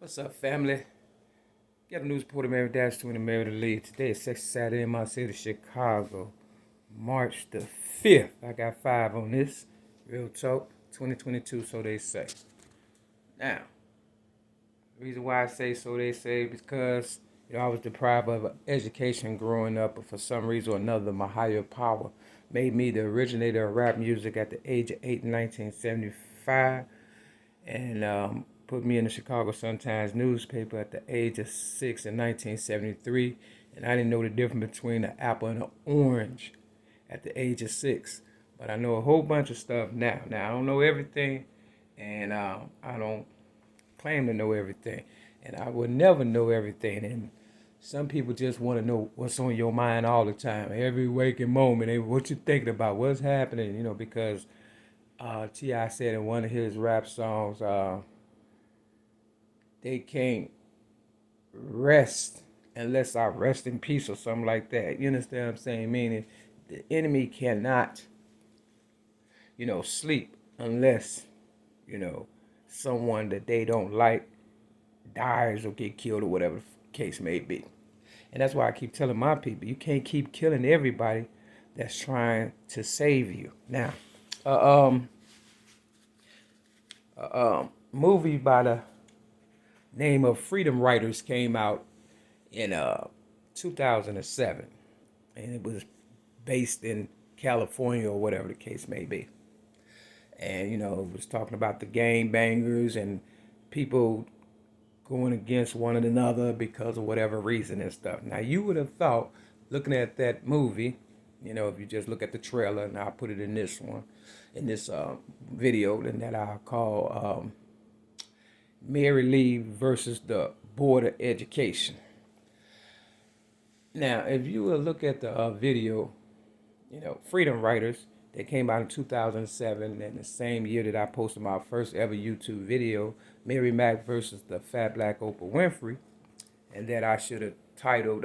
What's up, family? Got a news reporter, Mary Dash, to the Mary to lead. Today is Sexy Saturday in my city, Chicago, March the 5th. I got 5 on this. Real talk, 2022, so they say. Now, the reason why I say so they say is because I was deprived of education growing up, but for some reason or another, my higher power made me the originator of rap music at the age of 8 in 1975. And put me in the Chicago Sun-Times newspaper at the age of 6 in 1973. And I didn't know the difference between an apple and an orange at the age of 6. But I know a whole bunch of stuff now. Now, I don't know everything, and I don't claim to know everything. And I will never know everything. And some people just want to know what's on your mind all the time, every waking moment, and what you thinking about, what's happening, because T.I. said in one of his rap songs, they can't rest unless I rest in peace or something like that. You understand what I'm saying? Meaning the enemy cannot, sleep unless, someone that they don't like dies or get killed or whatever the case may be. And that's why I keep telling my people, you can't keep killing everybody that's trying to save you. Now, movie by the name of Freedom Writers came out in 2007, and it was based in California or whatever the case may be. And it was talking about the gang bangers and people going against one another because of whatever reason and stuff. Now, you would have thought, looking at that movie, if you just look at the trailer, and I'll put it in this one, in this video, and that I'll call Mary Lee versus the Board of Education. Now, if you will look at the video, Freedom Writers, they came out in 2007, and the same year that I posted my first ever YouTube video, Mary Mack versus the Fat Black Oprah Winfrey, and that I should have titled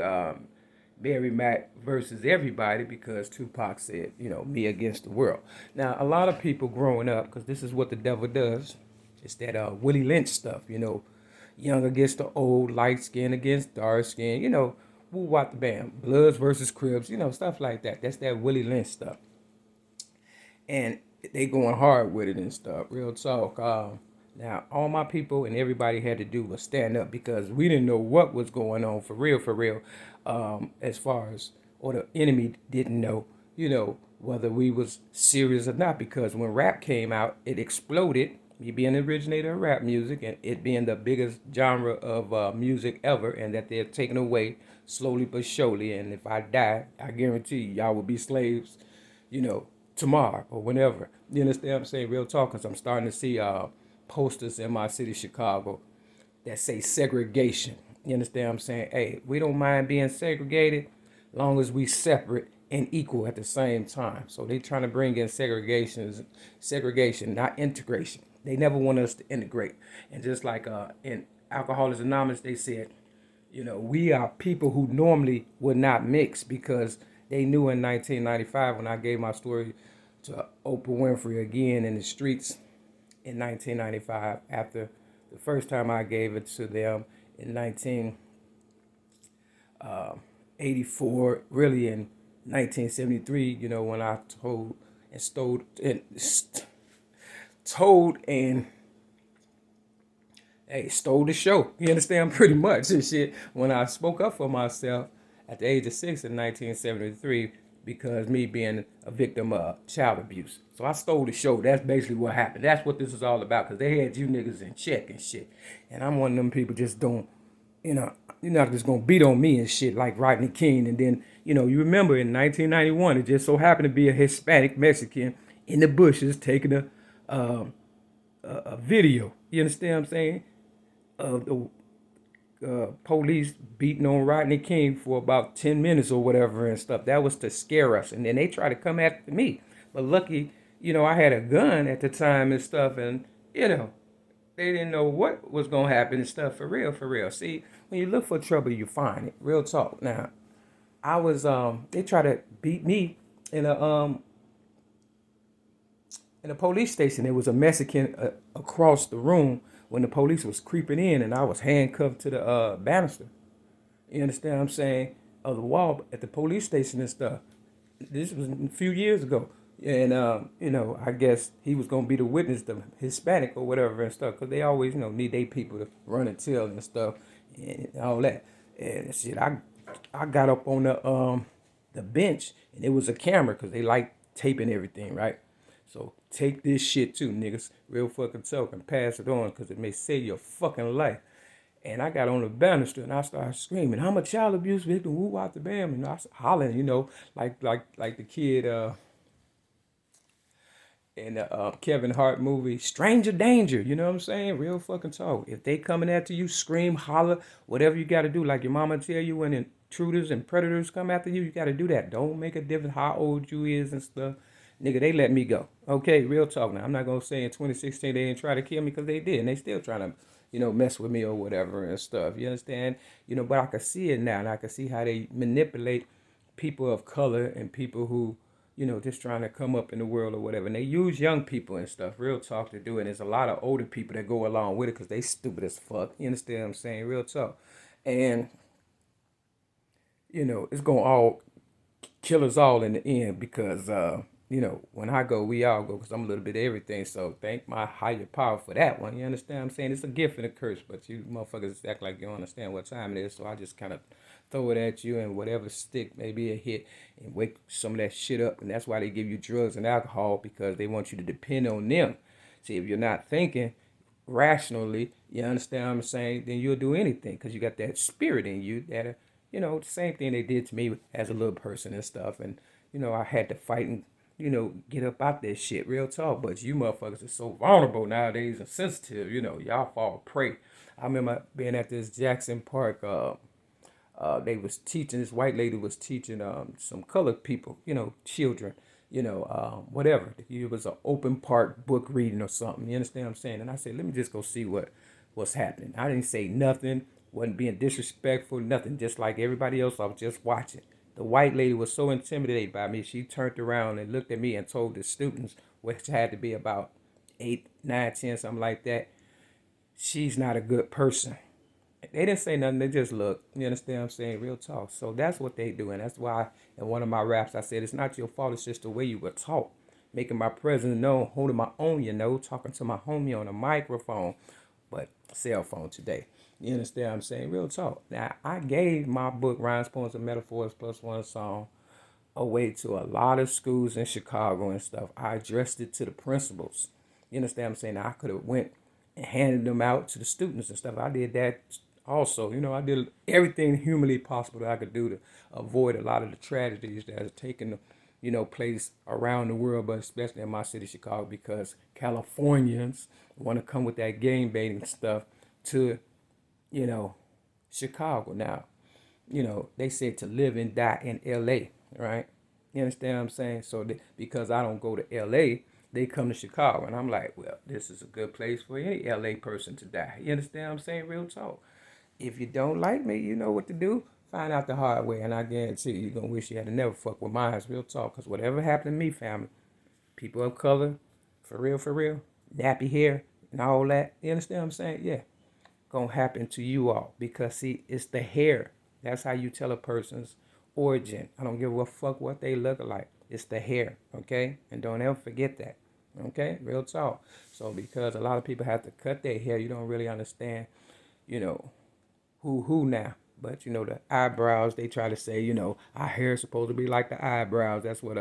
Mary Mack versus everybody, because Tupac said, me against the world. Now, a lot of people growing up, because this is what the devil does, it's that Willie Lynch stuff, young against the old, light skin against dark skin, woo what the bam, Bloods versus Cribs, stuff like that. That's that Willie Lynch stuff. And they going hard with it and stuff, real talk. Now, all my people and everybody had to do was stand up, because we didn't know what was going on for real, as far as, or the enemy didn't know, whether we was serious or not, because when rap came out, it exploded, me being the originator of rap music, and it being the biggest genre of music ever, and that they're taking away slowly but surely. And if I die, I guarantee y'all will be slaves, tomorrow or whenever. You understand what I'm saying? Real talk, because I'm starting to see posters in my city, Chicago, that say segregation. You understand what I'm saying? Hey, we don't mind being segregated long as we separate and equal at the same time. So they trying to bring in segregation, not integration. They never want us to integrate. And just like in Alcoholics Anonymous, they said, we are people who normally would not mix, because they knew in 1995, when I gave my story to Oprah Winfrey again in the streets in 1995, after the first time I gave it to them in 1984, really in 1973, when I told stole the show. You understand? Pretty much and shit. When I spoke up for myself at the age of 6 in 1973, because me being a victim of child abuse. So I stole the show. That's basically what happened. That's what this is all about, because they had you niggas in check and shit. And I'm one of them people just don't, you're not just going to beat on me and shit like Rodney King. And then, you remember in 1991, it just so happened to be a Hispanic Mexican in the bushes taking a video. You understand what I'm saying? Of the police beating on Rodney King for about 10 minutes or whatever and stuff. That was to scare us. And then they tried to come after me. But lucky, I had a gun at the time and stuff. And, they didn't know what was going to happen and stuff. For real. See, when you look for trouble, you find it. Real talk. Now, I was, they tried to beat me in a police station. There was a Mexican across the room when the police was creeping in and I was handcuffed to the banister. You understand what I'm saying? Of the wall at the police station and stuff. This was a few years ago. And, I guess he was going to be the witness, the Hispanic or whatever and stuff. Because they always, need their people to run and tell and stuff and all that. And shit, I got up on the bench and it was a camera because they like taping everything, right? So take this shit too, niggas. Real fucking talk and pass it on because it may save your fucking life. And I got on the banister and I started screaming, "I'm a child abuse victim, woo out the bam," and I was hollering, like the kid in the Kevin Hart movie, Stranger Danger. You know what I'm saying? Real fucking talk. If they coming after you, scream, holler, whatever you got to do. Like your mama tell you when intruders and predators come after you, you got to do that. Don't make a difference how old you is and stuff. Nigga, they let me go. Okay, real talk now. I'm not going to say in 2016 they didn't try to kill me because they did. And they still trying to, mess with me or whatever and stuff. You understand? But I can see it now. And I can see how they manipulate people of color and people who, just trying to come up in the world or whatever. And they use young people and stuff, real talk, to do it. And there's a lot of older people that go along with it because they stupid as fuck. You understand what I'm saying? Real talk. And, it's going to all kill us all in the end because, when I go, we all go because I'm a little bit of everything. So thank my higher power for that one. You understand what I'm saying? It's a gift and a curse, but you motherfuckers act like you don't understand what time it is. So I just kind of throw it at you and whatever stick, maybe a hit, and wake some of that shit up. And that's why they give you drugs and alcohol, because they want you to depend on them. See, if you're not thinking rationally, you understand what I'm saying, then you'll do anything because you got that spirit in you that, the same thing they did to me as a little person and stuff. And, I had to fight and, get up out that shit, real talk. But you motherfuckers are so vulnerable nowadays and sensitive, y'all fall prey. I remember being at this Jackson Park, they was teaching, this white lady was teaching some colored people, children, whatever. It was an open park book reading or something. You understand what I'm saying? And I said, let me just go see what's happening. I didn't say nothing, wasn't being disrespectful, nothing. Just like everybody else, I was just watching. The white lady was so intimidated by me, she turned around and looked at me and told the students, which had to be about 8, 9, 10, something like that, she's not a good person. They didn't say nothing. They just looked. You understand what I'm saying? Real talk. So that's what they do. And that's why in one of my raps, I said, it's not your fault. It's just the way you were taught. Making my presence known, holding my own, talking to my homie on a microphone, but cell phone today. You understand what I'm saying? Real talk. Now, I gave my book, Rhymes, Poems, and Metaphors Plus One Song, away to a lot of schools in Chicago and stuff. I addressed it to the principals. You understand what I'm saying? Now, I could have went and handed them out to the students and stuff. I did that also. I did everything humanly possible that I could do to avoid a lot of the tragedies that have taken, place around the world, but especially in my city, Chicago, because Californians want to come with that game baiting stuff to, Chicago. Now, they said to live and die in LA, right? You understand what I'm saying? So because I don't go to LA, they come to Chicago. And I'm like, well, this is a good place for any LA person to die. You understand what I'm saying? Real talk. If you don't like me, you know what to do. Find out the hard way. And I guarantee you're going to wish you had to never fuck with mine. Real talk. Because whatever happened to me, family, people of color, for real, nappy hair and all that. You understand what I'm saying? Yeah. Gonna happen to you all. Because, see, it's the hair. That's how you tell a person's origin. I don't give a fuck what they look like. It's the hair, okay? And don't ever forget that, okay? Real talk. So because a lot of people have to cut their hair, you don't really understand, who now. But, the eyebrows, they try to say, our hair is supposed to be like the eyebrows. That's what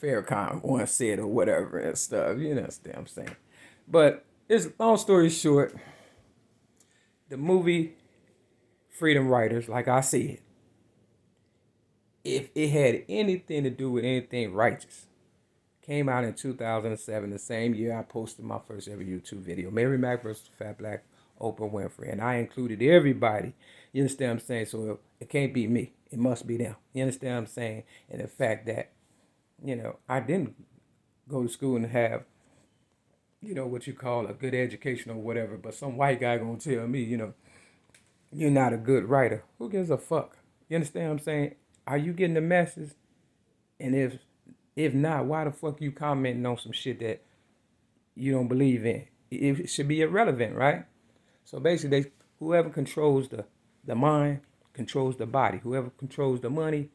Farrakhan once said or whatever and stuff. You understand what I'm saying? But it's long story short, the movie Freedom Writers, like I said, if it had anything to do with anything righteous, came out in 2007, the same year I posted my first ever YouTube video, Mary Mack versus Fat Black Oprah Winfrey. And I included everybody. You understand what I'm saying? So it can't be me. It must be them. You understand what I'm saying? And the fact that, I didn't go to school and have, what you call a good education or whatever, but some white guy gonna tell me, you're not a good writer. Who gives a fuck? You understand what I'm saying? Are you getting the message? And if not, why the fuck you commenting on some shit that you don't believe in? it should be irrelevant, right? So basically, whoever controls the mind controls the body. Whoever controls the money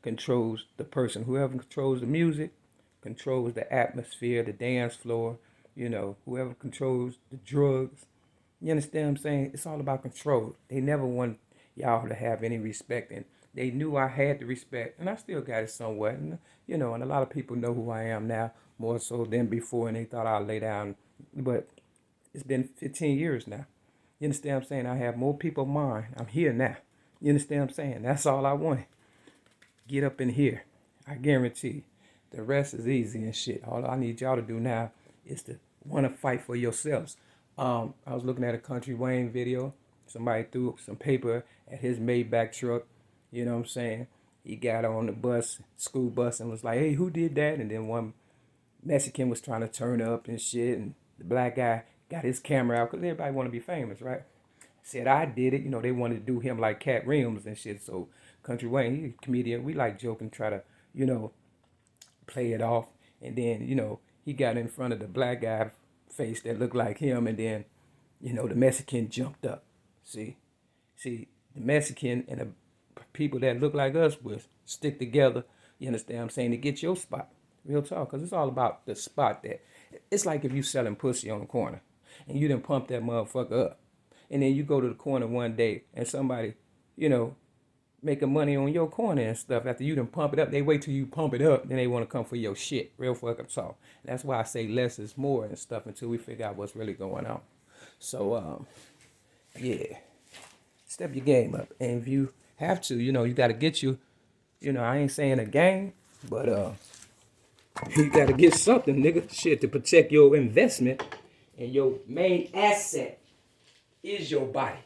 controls the person. Whoever controls the music controls the atmosphere, the dance floor. Whoever controls the drugs. You understand what I'm saying? It's all about control. They never want y'all to have any respect, and they knew I had the respect, and I still got it somewhat. And a lot of people know who I am now more so than before, and they thought I'd lay down. But it's been 15 years now. You understand what I'm saying? I have more people mind. I'm here now. You understand what I'm saying? That's all I wanted. Get up in here. I guarantee. The rest is easy and shit. All I need y'all to do now is to want to fight for yourselves. I was looking at a Country Wayne video. Somebody threw some paper at his Maybach truck. You know what I'm saying? He got on the bus, school bus, and was like, hey, who did that? And then one Mexican was trying to turn up and shit. And the black guy got his camera out because everybody want to be famous, right? Said, I did it. They wanted to do him like Cat Rims and shit. So Country Wayne, he's a comedian. We like joking, try to, play it off. And then, he got in front of the black guy face that looked like him. And then, the Mexican jumped up. See, the Mexican and the people that look like us will stick together, you understand what I'm saying, to get your spot. Real talk, because it's all about the spot that, it's like if you selling pussy on the corner and you done pump that motherfucker up. And then you go to the corner one day and somebody, making money on your corner and stuff after you done pump it up. They wait till you pump it up, then they want to come for your shit. Real fucking talk. That's why I say less is more and stuff until we figure out what's really going on. So, yeah. Step your game up. And if you have to, you got to get you, I ain't saying a game, but you got to get something, nigga. Shit, to protect your investment. And your main asset is your body.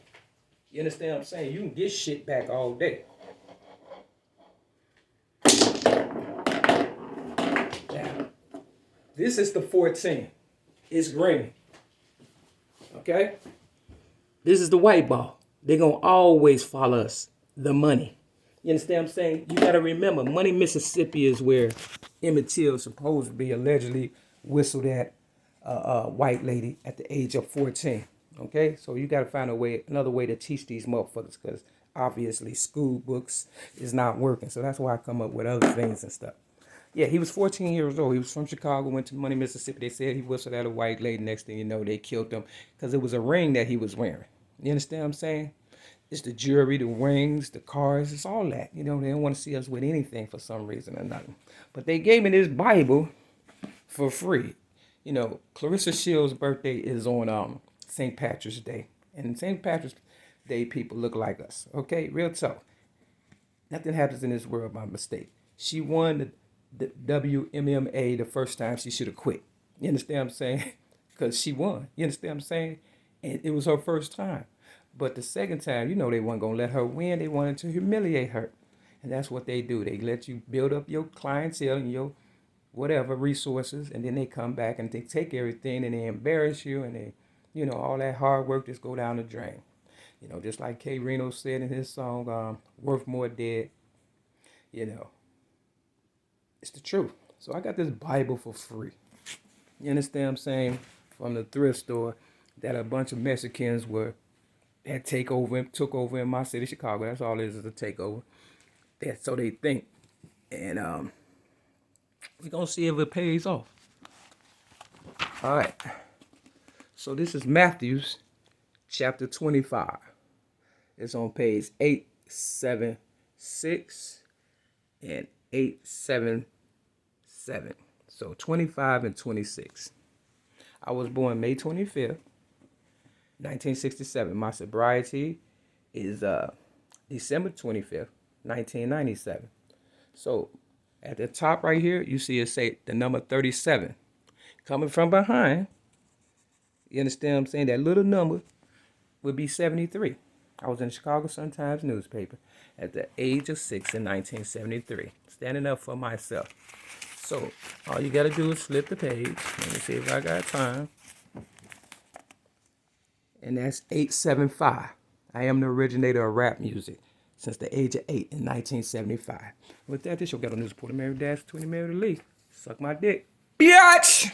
You understand what I'm saying? You can get shit back all day. Now, this is the 14. It's green. Okay? This is the white ball. They're going to always follow us. The money. You understand what I'm saying? You got to remember, Money, Mississippi is where Emmett Till supposed to be allegedly whistled at a white lady at the age of 14. Okay, so you got to find another way to teach these motherfuckers, because obviously school books is not working. So that's why I come up with other things and stuff. Yeah, he was 14 years old. He was from Chicago, went to Money, Mississippi. They said he whistled at a white lady. Next thing you know, they killed him because it was a ring that he was wearing. You understand what I'm saying? It's the jewelry, the rings, the cars. It's all that. They don't want to see us with anything for some reason or nothing. But they gave me this Bible for free. Clarissa Shields' birthday is on St. Patrick's Day. And St. Patrick's Day people look like us. Okay? Real talk. Nothing happens in this world by mistake. She won the WMMA the first time. She should have quit. You understand what I'm saying? Because she won. You understand what I'm saying? And it was her first time. But the second time, they weren't going to let her win. They wanted to humiliate her. And that's what they do. They let you build up your clientele and your whatever resources. And then they come back and they take everything and they embarrass you. And they, all that hard work just go down the drain. Just like K. Reno said in his song, Worth More Dead. It's the truth. So I got this Bible for free. You understand what I'm saying? From the thrift store that a bunch of Mexicans took over in my city, Chicago. That's all it is a takeover. That's so they think. And we're going to see if it pays off. All right. So this is Matthew's chapter 25. It's on page 876 and 877. So 25 and 26. I was born May 25th, 1967. My sobriety is December 25th, 1997. So at the top right here, you see it say the number 37. Coming from behind, you understand what I'm saying? That little number would be 73. I was in the Chicago Sun-Times newspaper at the age of 6 in 1973, standing up for myself. So all you got to do is flip the page. Let me see if I got time. And that's 875. I am the originator of rap music since the age of 8 in 1975. With that, this show got on this Porter Mary Dash 20 Mary Lee. Suck my dick. Biatch!